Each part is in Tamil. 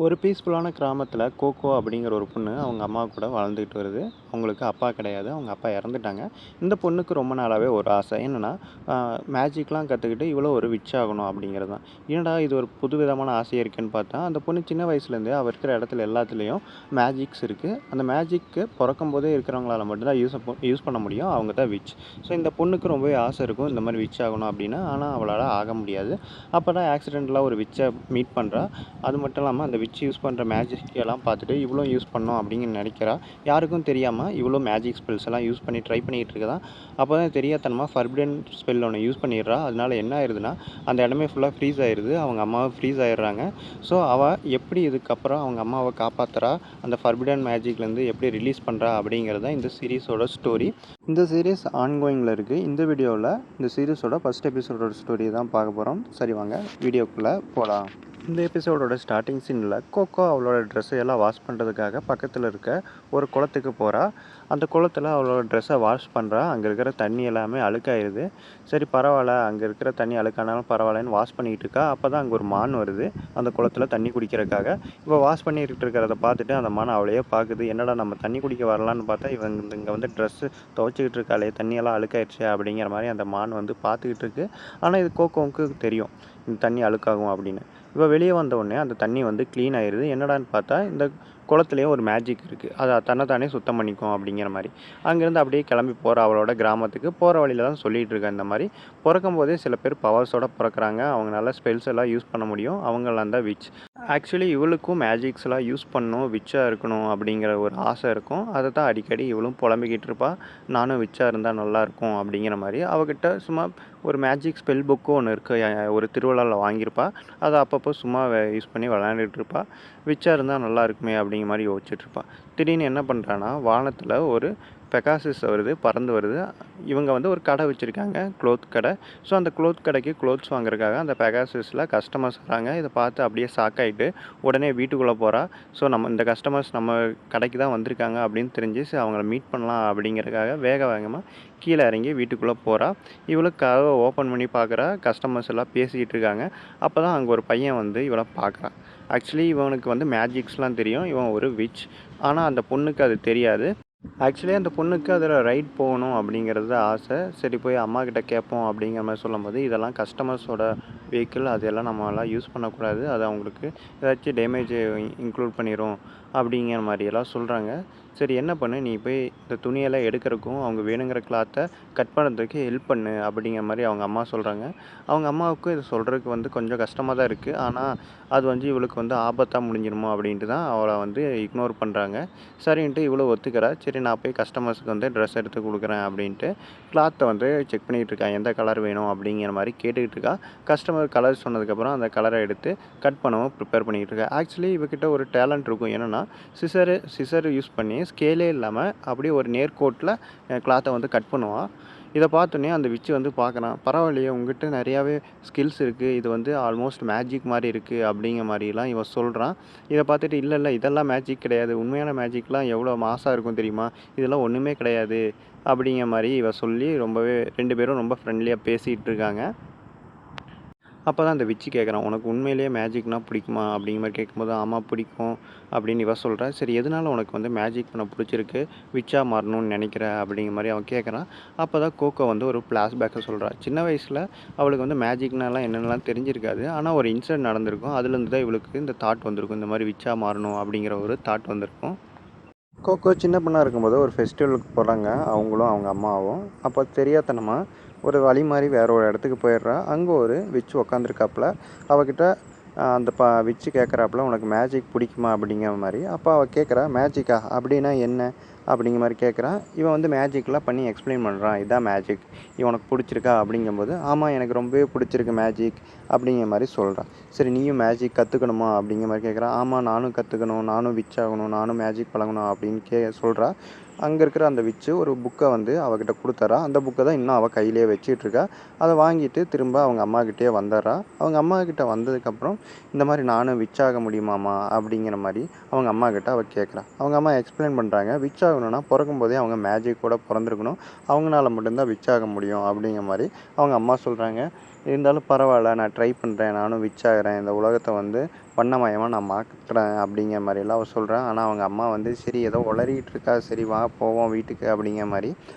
ஒரு பீஸ்ஃபுல்லான கிராமத்துல கோகோ அப்படிங்கிற ஒரு பொண்ணு அவங்க அம்மா கூட வளர்ந்துக்கிட்டு வருது. அவங்களுக்கு அப்பா கிடையாது. அவங்க அப்பா இறந்துட்டாங்க. இந்த பொண்ணுக்கு ரொம்ப நாளாவே ஒரு ஆசை. என்னன்னா, அ மேஜிக்லாம் கத்துக்கிட்டு இவளும் ஒரு விட்ச் ஆகணும் அப்படிங்கிறது தான். என்னடா இது ஒரு புதுவிதமான ஆசையா இருக்கேன்னு பார்த்தா, அந்த பொண்ணு சின்ன வயசுலேருந்தே அவ இருக்கிற இடத்துல எல்லாத்துலேயும் மேஜிக்ஸ் இருக்கு. அந்த மேஜிக்கு பொறக்கும்போதே இருக்கிறவங்களால மட்டும் தான் யூஸ் பண்ண முடியும். அவங்க தான் விட்ச். ஸோ இந்த பொண்ணுக்கு ரொம்பவே ஆசை இருக்கும். இந்த மாரி விட்ச் ஆகணும் அப்படின்னு. ஆனா அவளால ஆக முடியாது. அப்பதான் ஆக்சிடென்டலா ஒரு விட்ச்ச மீட் பண்றா. அது மட்டும் இல்லாம அந்த விட்ச் யூஸ் பண்ணுற மேஜிக் எல்லாம் பார்த்துட்டு இவளும் யூஸ் பண்ணணும் அப்படின்னு நினைக்கிறா. யாருக்கும் தெரியாமல் இவளும் மேஜிக் ஸ்பெல்ஸ் எல்லாம் யூஸ் பண்ணி ட்ரை பண்ணிகிட்டு இருக்கா. அப்போ தான் தெரியாதனமாக ஃபர்பிடன் ஸ்பெல் ஒன்று யூஸ் பண்ணிடுறா. அதனால என்ன ஆயிடுதுன்னா, அந்த இடமே ஃபுல்லாக ஃப்ரீஸ் ஆயிடுது. அவங்க அம்மாவும் ஃப்ரீஸ் ஆயிடுறாங்க. ஸோ அவள் எப்படி இதுக்கப்புறம் அவங்க அம்மாவை காப்பாற்றுறா, அந்த ஃபர்பிடன் மேஜிக்லேருந்து எப்படி ரிலீஸ் பண்ணுறா அப்படிங்கிறது தான் இந்த சீரீஸோட ஸ்டோரி. இந்த சீரீஸ் ஆன்கோயிங்கில் இருக்குது. இந்த வீடியோவில் இந்த சீரீஸோட ஃபஸ்ட் எபிசோடோட ஸ்டோரி தான் பார்க்க போகிறோம். சரி வாங்க வீடியோக்குள்ளே போகலாம். இந்த எபிசோடோட ஸ்டார்டிங் சீனில் கோகோ அவளோட ட்ரெஸ்ஸை எல்லாம் வாஷ் பண்ணுறதுக்காக பக்கத்தில் இருக்க ஒரு குளத்துக்கு போகிறா. அந்த குளத்தில் அவளோட ட்ரெஸ்ஸை வாஷ் பண்ணுறா. அங்கே இருக்கிற தண்ணி எல்லாமே அழுக்காயிருது. சரி பரவாயில்ல, அங்கே இருக்கிற தண்ணி அழுக்கானாலும் பரவாயில்லன்னு வாஷ் பண்ணிகிட்டு இருக்கா. அப்போ தான் அங்கே ஒரு மான் வருது அந்த குளத்தில் தண்ணி குடிக்கிறதுக்காக. இப்போ வாஷ் பண்ணிட்டு இருக்கிறத பார்த்துட்டு அந்த மான் அவளையே பார்க்குது. என்னடா நம்ம தண்ணி குடிக்க வரலான்னு பார்த்தா இவங்க இங்கே வந்து ட்ரெஸ்ஸு துவைச்சிக்கிட்டு இருக்காளே, தண்ணியெல்லாம் அழுக்காயிடுச்சு அப்படிங்கிற மாதிரி அந்த மான் வந்து பார்த்துக்கிட்டு இருக்கு. ஆனால் இது கோகோவுக்கு தெரியும் இந்த தண்ணி அழுக்காகும் அப்படின்னு. இப்போ வெளியே வந்தவுடனே அந்த தண்ணி வந்து க்ளீன் ஆயிடுது. என்னடான்னு பார்த்தா இந்த குளத்துலேயும் ஒரு மேஜிக் இருக்குது. அதை தன்னைத்தானே சுத்தம் பண்ணிக்கும் அப்படிங்கிற மாதிரி. அங்கேருந்து அப்படியே கிளம்பி போகிற அவளோட கிராமத்துக்கு போகிற வழியில் தான் சொல்லிகிட்டு இருக்கேன். இந்த மாதிரி பிறக்கும் போதே சில பேர் பவர்ஸோடு பிறக்கிறாங்க. அவங்களால ஸ்பெல்ஸ் எல்லாம் யூஸ் பண்ண முடியும். அவங்களாம் தான் விச். ஆக்சுவலி இவளுக்கும் மேஜிக்ஸ்லாம் யூஸ் பண்ணணும், விச்சாக இருக்கணும் அப்படிங்கிற ஒரு ஆசை இருக்கும். அதை தான் அடிக்கடி இவளும் புலம்பிக்கிட்டு இருப்பாள். நானும் விச்சாக இருந்தால் நல்லாயிருக்கும் அப்படிங்கிற மாதிரி. அவகிட்ட சும்மா ஒரு மேஜிக் ஸ்பெல் புக்கும் ஒன்று இருக்குது. ஒரு திருவிழாவில் வாங்கியிருப்பா. அதை அப்பப்போ சும்மா யூஸ் பண்ணி விளையாண்டுட்டு இருப்பாள். விச்சாக இருந்தால் நல்லா இருக்குமே அப்படிங்கிற மாதிரி யோசிச்சுட்ருப்பாள். திடீர்னு என்ன பண்ணுறான்னா, வானத்தில் ஒரு பெகாசஸ் வருது, பறந்து வருது. இவங்க வந்து ஒரு கடை வச்சுருக்காங்க, க்ளோத் கடை. ஸோ அந்த க்ளோத் கடைக்கு க்ளோத்ஸ் வாங்குறதுக்காக அந்த பெகாசஸில் கஸ்டமர்ஸ் வராங்க. இதை பார்த்து அப்படியே ஷாக் ஆகிட்டு உடனே வீட்டுக்குள்ளே போகிறா. ஸோ நம்ம இந்த கஸ்டமர்ஸ் நம்ம கடைக்கு தான் வந்திருக்காங்க அப்படின்னு தெரிஞ்சு அவங்கள மீட் பண்ணலாம் அப்படிங்கிறதுக்காக வேகமாக கீழே இறங்கி வீட்டுக்குள்ளே போகிறா. இவளுக்கு கதவை ஓப்பன் பண்ணி பார்க்குறா. கஸ்டமர்ஸ் எல்லாம் பேசிக்கிட்டு இருக்காங்க. அப்போ தான் அங்கே ஒரு பையன் வந்து இவளை பார்க்குறான். ஆக்சுவலி இவனுக்கு வந்து மேஜிக்ஸ்லாம் தெரியும். இவன் ஒரு விச். ஆனால் அந்த பொண்ணுக்கு அது தெரியாது. ஆக்சுவலி அந்த பொண்ணுக்கு அதில் ரைட் போகணும் அப்படிங்கிறது ஆசை. சரி போய் அம்மாக்கிட்ட கேட்போம் அப்படிங்கிற மாதிரி சொல்லும்போது, இதெல்லாம் கஸ்டமர்ஸோட வெஹிக்கிள், அதெல்லாம் நம்மளாம் யூஸ் பண்ணக்கூடாது. அது அவங்களுக்கு ஏதாச்சும் டேமேஜ் இன்க்ளூட் பண்ணிடும் அப்படிங்கிற மாதிரியெல்லாம் சொல்கிறாங்க. சரி என்ன பண்ணு, நீ போய் இந்த துணியெல்லாம் எடுக்கிறதுக்கும் அவங்க வேணுங்கிற கிளாத்தை கட் பண்ணுறதுக்கு ஹெல்ப் பண்ணு அப்படிங்கிற மாதிரி அவங்க அம்மா சொல்கிறாங்க. அவங்க அம்மாவுக்கும் இது சொல்கிறதுக்கு வந்து கொஞ்சம் கஷ்டமாக தான் இருக்குது. ஆனால் அது வந்து இவளுக்கு வந்து ஆபத்தாக முடிஞ்சிருமோ அப்படின்ட்டு தான் அவளை வந்து இக்னோர் பண்ணுறாங்க. சரின்ட்டு இவ்வளோ ஒத்துக்கிறா. சரி நான் போய் கஸ்டமர்ஸுக்கு வந்து ட்ரெஸ் எடுத்து கொடுக்குறேன் அப்படின்ட்டு கிளாத்தை வந்து செக் பண்ணிகிட்டு இருக்கா. எந்த கலர் வேணும் அப்படிங்கிற மாதிரி கேட்டுக்கிட்டு இருக்கா. கஸ்டமர் கலர் சொன்னதுக்கப்புறம் அந்த கலரை எடுத்து கட் பண்ணவும் ப்ரிப்பேர் பண்ணிக்கிட்டு இருக்கா. ஆக்சுவலி இவகிட்ட ஒரு டேலண்ட் இருக்கும். என்னென்னா சிசர் யூஸ் பண்ணி ஸ்கேலே இல்லாமல் அப்படியே ஒரு நேர்கோட்டில் கிளாத்தை வந்து கட் பண்ணுவாள். இதை பார்த்தோன்னே அந்த விச்சு வந்து பார்க்குறான். பரவாயில்லையே, உங்ககிட்ட நிறையாவே ஸ்கில்ஸ் இருக்குது. இது வந்து ஆல்மோஸ்ட் மேஜிக் மாதிரி இருக்குது அப்படிங்கிற மாதிரிலாம் இவன் சொல்கிறான். இதை பார்த்துட்டு இல்லை இதெல்லாம் மேஜிக் கிடையாது. உண்மையான மேஜிக்லாம் எவ்வளோ மாசாக இருக்கும் தெரியுமா? இதெல்லாம் ஒன்றுமே கிடையாது அப்படிங்கிற மாதிரி இவன் சொல்லி ரொம்பவே 2 பேரும் ரொம்ப ஃப்ரெண்ட்லியாக பேசிகிட்டு இருக்காங்க. அப்போ தான் அந்த விச்சு கேட்குறான், உனக்கு உண்மையிலேயே மேஜிக்னா பிடிக்குமா அப்படிங்கிற மாதிரி கேட்கும்போது, ஆமாம் பிடிக்கும் அப்படின்னு இவ சொல்கிறா. சரி எதனால உனக்கு வந்து மேஜிக் பண்ண பிடிச்சிருக்கு, விச்சாக மாறணும்னு நினைக்கிற அப்படிங்கிற மாதிரி அவன் கேட்குறான். அப்போ தான் கோகோ வந்து ஒரு ஃப்ளாஷ்பேக்கை சொல்கிறா. சின்ன வயசில் அவளுக்கு வந்து மேஜிக்னாலாம் என்னென்னலாம் தெரிஞ்சிருக்காது. ஆனால் ஒரு இன்சிடென்ட் நடந்திருக்கும். அதுலேருந்து தான் இவளுக்கு இந்த தாட் வந்திருக்கும். இந்த மாதிரி விச்சாக மாறணும் அப்படிங்கிற ஒரு தாட் வந்திருக்கும். கோகோ சின்ன பொண்ணாக இருக்கும்போது ஒரு ஃபெஸ்டிவலுக்கு போகிறாங்க, அவங்களும் அவங்க அம்மாவும். அப்போ தெரியாதனமாக ஒரு வழி மாதிரி வேற ஒரு இடத்துக்கு போயிடுறா. அங்கே ஒரு விச்சு உக்காந்துருக்காப்புல. அவகிட்ட அந்த விச்சு கேட்குறாப்புல, உனக்கு மேஜிக் பிடிக்குமா அப்படிங்கிற மாதிரி. அப்போ அவள் கேட்குறா, மேஜிக்கா அப்படின்னா என்ன அப்படிங்கிற மாதிரி கேட்குறான். இவன் வந்து மேஜிக்லாம் பண்ணி எக்ஸ்பிளைன் பண்ணுறான். இதான் மேஜிக், உனக்கு பிடிச்சிருக்கா அப்படிங்கும்போது, ஆமாம் எனக்கு ரொம்பவே பிடிச்சிருக்கு மேஜிக் அப்படிங்கிற மாதிரி சொல்கிறான். சரி நீயும் மேஜிக் கற்றுக்கணுமா அப்படிங்கிற மாதிரி கேட்குறான். ஆமாம் நானும் கற்றுக்கணும், நானும் விச் ஆகணும், நானும் மேஜிக் பழகணும் அப்படின்னு சொல்கிறா. அங்கே இருக்கிற அந்த விச்சு ஒரு புக்கை வந்து அவகிட்ட கொடுத்துறா. அந்த புக்கை தான் இன்னும் அவள் கையிலே வச்சிட்ருக்கா. அதை வாங்கிட்டு திரும்ப அவங்க அம்மாக்கிட்டே வந்துடுறா. அவங்க அம்மாக்கிட்ட வந்ததுக்கப்புறம், இந்த மாதிரி நானும் விச் ஆக முடியுமாம்மா அப்படிங்கிற மாதிரி அவங்க அம்மாக்கிட்ட அவள் கேட்குறா. அவங்க அம்மா எக்ஸ்பிளைன் பண்ணுறாங்க. விச் ஆகணும்னா பிறக்கும்போதே அவங்க மேஜிக்கோட பிறந்திருக்கணும். அவங்களால மட்டும்தான் விச் ஆக முடியும் அப்படிங்கிற மாதிரி அவங்க அம்மா சொல்கிறாங்க. இருந்தாலும் பரவாயில்ல, நான் ட்ரை பண்ணுறேன், நானும் விச் ஆகிறேன், இந்த உலகத்தை வந்து வண்ணமயமாக நான் மாற்றுறேன் அப்படிங்கிற மாதிரிலாம் அவள் சொல்கிறான். ஆனால் அவங்க அம்மா வந்து சரி ஏதோ உளறிட்டு இருக்கா, சரி வா போவோம் வீட்டுக்கு அப்படிங்கிற மாதிரி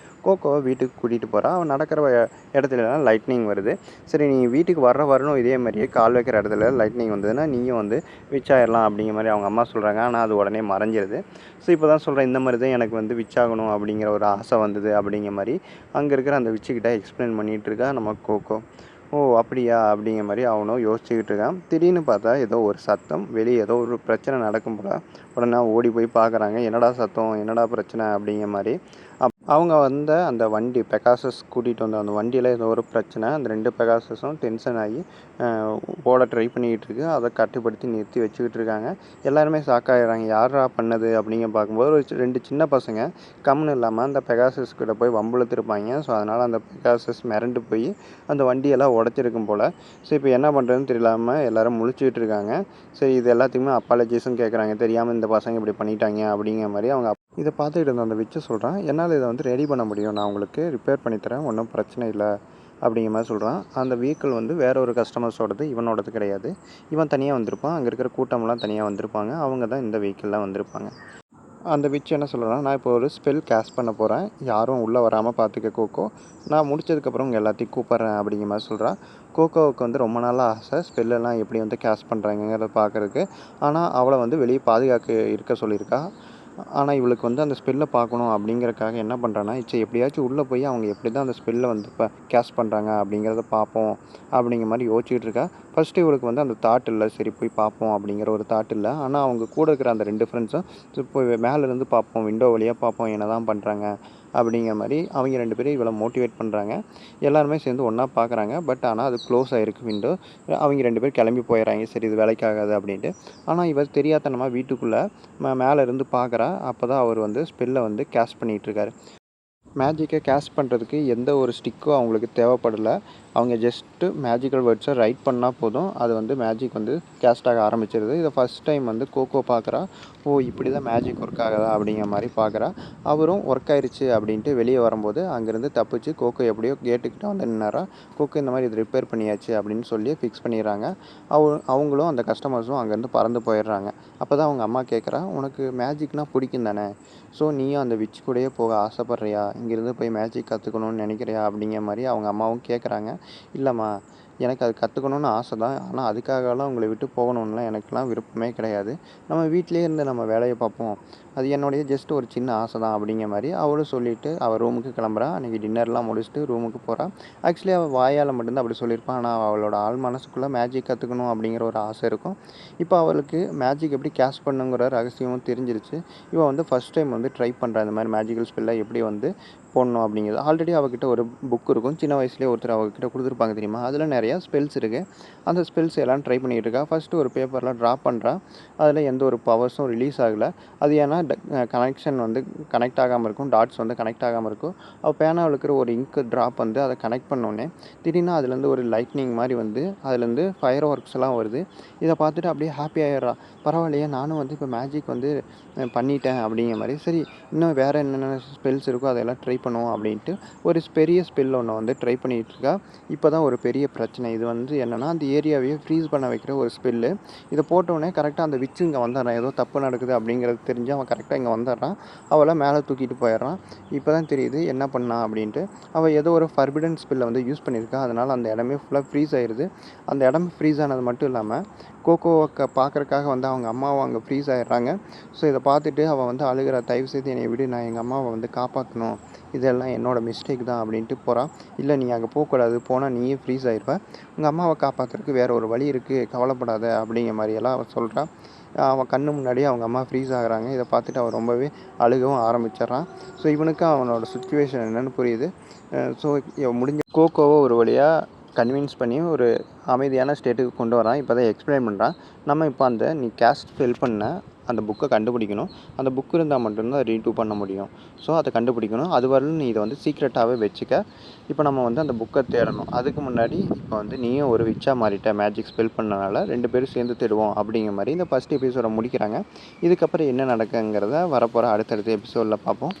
கோகோவை வீட்டுக்கு கூட்டிகிட்டு போகிறா. அவன் நடக்கிற இடத்துலலாம் லைட்னிங் வருது. சரி நீ வீட்டுக்கு வரணும் இதே மாதிரியே கால் வைக்கிற இடத்துல லைட்னிங் வந்ததுன்னா நீயும் வந்து விச் ஆயிடலாம் அப்படிங்கிற மாதிரி அவங்க அம்மா சொல்கிறாங்க. ஆனால் அது உடனே மறைஞ்சிருது. ஸோ இப்போ தான் சொல்கிறேன், இந்த மாதிரி தான் எனக்கு வந்து விச் ஆகணும் அப்படிங்கிற ஒரு ஆசை வந்தது அப்படிங்கிற மாதிரி அங்கே இருக்கிற அந்த விச்சுக்கிட்ட எக்ஸ்பிளைன் பண்ணிகிட்டு இருக்கா நம்ம கோகோ. ஓ அப்படியா அப்படிங்கிற மாதிரி அவனும் யோசிச்சுக்கிட்டு இருக்கான். திடீர்னு பார்த்தா ஏதோ ஒரு சத்தம், வெளியே ஏதோ ஒரு பிரச்சனை நடக்கும் போல. உடனே ஓடி போய் பார்க்குறாங்க, என்னடா சத்தம், என்னடா பிரச்சனை அப்படிங்கிற மாதிரி. அவங்க வந்த அந்த வண்டி பெகாசஸ் கூட்டிகிட்டு வந்த அந்த வண்டியில் ஏதோ ஒரு பிரச்சனை. அந்த 2 பெகாசஸும் டென்ஷன் ஆகி ஓட ட்ரை பண்ணிக்கிட்டு இருக்கு. அதை கட்டுப்படுத்தி நிறுத்தி வச்சுக்கிட்டு இருக்காங்க. எல்லாருமே ஷாக்காயிடுறாங்க, யாரா பண்ணது அப்படிங்க பார்க்கும்போது ஒரு 2 சின்ன பசங்க கம்முன்னு இல்லாமல் அந்த பெகாசஸ் கிட்ட போய் வம்பிழுத்துருப்பாங்க. ஸோ அதனால் அந்த பெகாசஸ் மிரண்டு போய் அந்த வண்டியெல்லாம் உடச்சிருக்கும் போல். ஸோ இப்போ என்ன பண்ணுறதுன்னு தெரியலாமல் எல்லோரும் முழிச்சுக்கிட்டு இருக்காங்க. சரி இது எல்லாத்துக்குமே அப்பாலஜிஸும் கேட்குறாங்க, தெரியாமல் இந்த பசங்க இப்படி பண்ணிட்டாங்க அப்படிங்கிற மாதிரி. அவங்க இதை பார்த்துக்கிட்டு இருந்த அந்த விச்சு சொல்கிறான், என்னால் இதை வந்து ரெடி பண்ண முடியும், நான் உங்களுக்கு ரிப்பேர் பண்ணித்தரேன், ஒன்றும் பிரச்சனை இல்லை அப்படிங்கிற மாதிரி சொல்கிறான். அந்த வெஹிக்கிள் வந்து வேற ஒரு கஸ்டமர்ஸோடது, இவனோடது கிடையாது. இவன் தனியாக வந்திருப்பான், அங்கே இருக்கிற கூட்டமெல்லாம் தனியாக வந்திருப்பாங்க. அவங்க தான் இந்த வெஹிக்கிளில் வந்திருப்பாங்க. அந்த விச் என்ன சொல்கிறான், நான் இப்போ ஒரு ஸ்பெல் கேஸ்ட் பண்ண போகிறேன், யாரும் உள்ளே வராமல் பார்த்துக்க கோகோ, நான் முடிச்சதுக்கப்புறம் உங்கள் எல்லாத்தையும் கூப்பிட்றேன் அப்படிங்கிற மாதிரி சொல்கிறான். கோகோவுக்கு வந்து ரொம்ப நாளாக ஆசை ஸ்பெல்லெல்லாம் எப்படி வந்து கேஸ்ட் பண்ணுறாங்கிறத பார்க்குறதுக்கு. ஆனால் அவளை வந்து வெளியே பாதுகாக்க இருக்க சொல்லியிருக்கா. ஆனால் இவளுக்கு வந்து அந்த ஸ்பெல்லை பார்க்கணும் அப்படிங்கிறக்காக என்ன பண்ணுறான்னா, சரி எப்படியாச்சும் உள்ளே போய் அவங்க எப்படி தான் அந்த ஸ்பெல்லை வந்து இப்போ கேஸ்ட் பண்ணுறாங்க அப்படிங்கிறத பார்ப்போம் அப்படிங்கிற மாதிரி யோசிச்சுட்டு இருக்கா. ஃபஸ்ட்டு இவளுக்கு வந்து அந்த தாட் இல்லை, சரி போய் பார்ப்போம் அப்படிங்கிற ஒரு தாட் இல்லை. ஆனால் அவங்க கூட இருக்கிற அந்த 2 ஃப்ரெண்ட்ஸும் போய் மேலேருந்து பார்ப்போம், விண்டோ வழியாக பார்ப்போம் என்ன தான் பண்ணுறாங்க அப்படிங்கிற மாதிரி அவங்க 2 பேரும் இவளை மோட்டிவேட் பண்ணுறாங்க. எல்லாருமே சேர்ந்து ஒன்றா பார்க்குறாங்க. பட் ஆனால் அது க்ளோஸ் ஆகிருக்கு விண்டோ. அவங்க 2 பேர் கிளம்பி போயிடறாங்க, சரி இது வேலைக்காகாது அப்படின்ட்டு. ஆனால் இவர் தெரியாதனமாக வீட்டுக்குள்ளே மேலே இருந்து பார்க்குறா. அப்போ தான் அவர் வந்து ஸ்பெல்லை வந்து கேஸ்ட் பண்ணிகிட்ருக்காரு. மேஜிக்கை கேஸ்ட் பண்ணுறதுக்கு எந்த ஒரு ஸ்டிக்கும் அவங்களுக்கு தேவைப்படலை. அவங்க ஜஸ்ட்டு மேஜிக்கல் வேர்ட்ஸை ரைட் பண்ணால் போதும், அது வந்து மேஜிக் வந்து கேஸ்ட் ஆக ஆரம்பிச்சிருது. இதை ஃபஸ்ட் டைம் வந்து கோகோ பார்க்குறா. ஓ இப்படி தான் மேஜிக் ஒர்க் ஆகுதா அப்படிங்கிற மாதிரி பார்க்குறா. அவரும் ஒர்க் ஆயிடுச்சு அப்படின்ட்டு வெளியே வரும்போது அங்கேருந்து தப்பிச்சு கோகோ எப்படியோ கேட்டுக்கிட்ட வந்து நின்னாரா. கோகோ இந்த மாதிரி இது ரிப்பேர் பண்ணியாச்சு அப்படின்னு சொல்லி ஃபிக்ஸ் பண்ணிடுறாங்க. அவங்களும் அந்த கஸ்டமர்ஸும் அங்கேருந்து பறந்து போயிடுறாங்க. அப்போ தான் அவங்க அம்மா கேட்குறா, உனக்கு மேஜிக்னால் பிடிக்கும் தானே, ஸோ நீயும் அந்த விச் கூடயே போக ஆசைப்பட்றியா, இங்கேருந்து போய் மேஜிக் கற்றுக்கணும்னு நினைக்கிறியா அப்படிங்கிற மாதிரி அவங்க அம்மாவும் கேட்குறாங்க. இல்லைம்மா, எனக்கு அது கற்றுக்கணுன்னு ஆசை தான், ஆனால் அதுக்காகலாம் உங்களை விட்டு போகணுன்னுலாம் எனக்குலாம் விருப்பமே கிடையாது, நம்ம வீட்டிலே இருந்து நம்ம வேலையை பார்ப்போம், அது என்னுடைய ஜஸ்ட் ஒரு சின்ன ஆசை தான் அப்படிங்கிற மாதிரி அவளும் சொல்லிவிட்டு அவள் ரூமுக்கு கிளம்புறா. அன்றைக்கி டின்னர்லாம் முடிச்சுட்டு ரூமுக்கு போகிறா. ஆக்சுவலி அவள் வாயால் மட்டும்தான் அப்படி சொல்லியிருப்பான், ஆனால் அவளோட ஆள் மனசுக்குள்ளே மேஜிக் கற்றுக்கணும் அப்படிங்கிற ஒரு ஆசை இருக்கும். இப்போ அவளுக்கு மேஜிக் எப்படி கேஷ் பண்ணுங்கிற ரகசியமும் தெரிஞ்சிருச்சு. இவன் வந்து ஃபஸ்ட் டைம் வந்து ட்ரை பண்ணுறா, இந்த மாதிரி மேஜிக்கல் ஸ்பெல்லை எப்படி வந்து போடணும் அப்படிங்கிறது. ஆல்ரெடி அவகிட்ட ஒரு புக் இருக்கும், சின்ன வயசுலேயே ஒருத்தர் அவகிட்ட கொடுத்துருப்பாங்க தெரியுமா, அதில் நிறையா ஸ்பெல்ஸ் இருக்குது. அந்த ஸ்பெல்ஸ் எல்லாம் ட்ரை பண்ணிகிட்டு இருக்கா. ஃபஸ்ட்டு ஒரு பேப்பரில் ட்ரா பண்ணுறா. அதில் எந்த ஒரு பவர்ஸும் ரிலீஸ் ஆகலை. அது ஏன்னா கனெக்ஷன் வந்து கனெக்ட் ஆகாமல் இருக்கும், டாட்ஸ் வந்து கனெக்ட் ஆகாமல் இருக்கும். அவள் பேனாவில் இருக்கிற ஒரு இங்க் ட்ராப் வந்து அதை கனெக்ட் பண்ணோடனே திடீர்னு அதுலேருந்து ஒரு லைட்னிங் மாதிரி வந்து அதுலேருந்து ஃபயர் ஒர்க்ஸ் எல்லாம் வருது. இதை பார்த்துட்டு அப்படியே ஹாப்பி ஆகிடுறா. பரவாயில்லையே, நானும் வந்து இப்போ மேஜிக் வந்து பண்ணிட்டேன் அப்படிங்கிற மாதிரி. சரி இன்னும் வேறு என்னென்ன ஸ்பெல்ஸ் இருக்கோ அதெல்லாம் ட்ரை பண்ணுவோம் அப்படின்ட்டு ஒரு பெரிய ஸ்பெல் ஒன்று வந்து ட்ரை பண்ணிகிட்டு இருக்கா. இப்போ தான் ஒரு பெரிய பிரச்சனை. இது வந்து என்னென்னா, அந்த ஏரியாவையே ஃப்ரீஸ் பண்ண வைக்கிற ஒரு ஸ்பெல்லு. இதை போட்டோடனே கரெக்டாக அந்த விச்சு இங்கே வந்துடுறான், ஏதோ தப்பு நடக்குது அப்படிங்கிறது தெரிஞ்சு அவன் கரெக்டாக இங்கே வந்துடுறான். அவளை மேலே தூக்கிட்டு போயிடுறான். இப்போ தான் தெரியுது என்ன பண்ணா அப்படின்ட்டு. அவள் ஏதோ ஒரு ஃபர்பிடன் ஸ்பெல்லை வந்து யூஸ் பண்ணியிருக்கா. அதனால் அந்த இடமே ஃபுல்லாக ஃப்ரீஸ் ஆயிடுது. அந்த இடம் ஃப்ரீஸ் ஆனது மட்டும் இல்லாமல் கோகோவை பார்க்குறக்காக வந்து அவங்க அம்மாவும் அங்கே ஃப்ரீஸ் ஆகிடுறாங்க. ஸோ இதை பார்த்துட்டு அவள் வந்து அழுகிற, தயவு செய்து என்னை விடு, நான் எங்கள் அம்மாவை வந்து காப்பாற்றணும், இதெல்லாம் என்னோடய மிஸ்டேக் தான் அப்படின்ட்டு போகிறான். இல்லை நீ அங்கே போகக்கூடாது, போனால் நீயே ஃப்ரீஸ் ஆகிடுவ, உங்கள் அம்மாவை காப்பாற்றுறதுக்கு வேறு ஒரு வழி இருக்குது, கவலைப்படாத அப்படிங்கிற மாதிரியெல்லாம் அவள் சொல்கிறான். அவன் கண்ணு முன்னாடியே அவங்க அம்மா ஃப்ரீஸ் ஆகுறாங்க. இதை பார்த்துட்டு அவன் ரொம்பவே அழுகவும் ஆரம்பிச்சிட்றான். ஸோ இவனுக்கு அவனோட சுச்சுவேஷன் என்னென்னு புரியுது. ஸோ முடிஞ்ச கோகோவை ஒரு வழியாக கன்வின்ஸ் பண்ணி ஒரு அமைதியான ஸ்டேட்டுக்கு கொண்டு வரான். இப்போ தான் எக்ஸ்பிளைன் பண்ணுறான். நம்ம இப்போ அந்த நீ கேஸ்ட் ஃபில் பண்ண அந்த புக்கை கண்டுபிடிக்கணும். அந்த புக் இருந்தால் மட்டும்தான் ரீடூ பண்ண முடியும். ஸோ அதை கண்டுபிடிக்கணும். அது வரலும் நீ இதை வந்து சீக்ரெட்டாகவே வச்சுக்க. இப்போ நம்ம வந்து அந்த புக்கை தேடணும். அதுக்கு முன்னாடி இப்போ வந்து நீயும் ஒரு விச்சா மாறிட்ட மேஜிக் ஸ்பெல் பண்ணனால 2 பேரும் சேர்ந்து தேடுவோம் அப்படிங்கிற மாதிரி இந்த ஃபஸ்ட் எபிசோடை முடிக்கிறாங்க. இதுக்கப்புறம் என்ன நடக்குங்கிறத வரப்போகிற அடுத்தடுத்த எபிசோடில் பார்ப்போம்.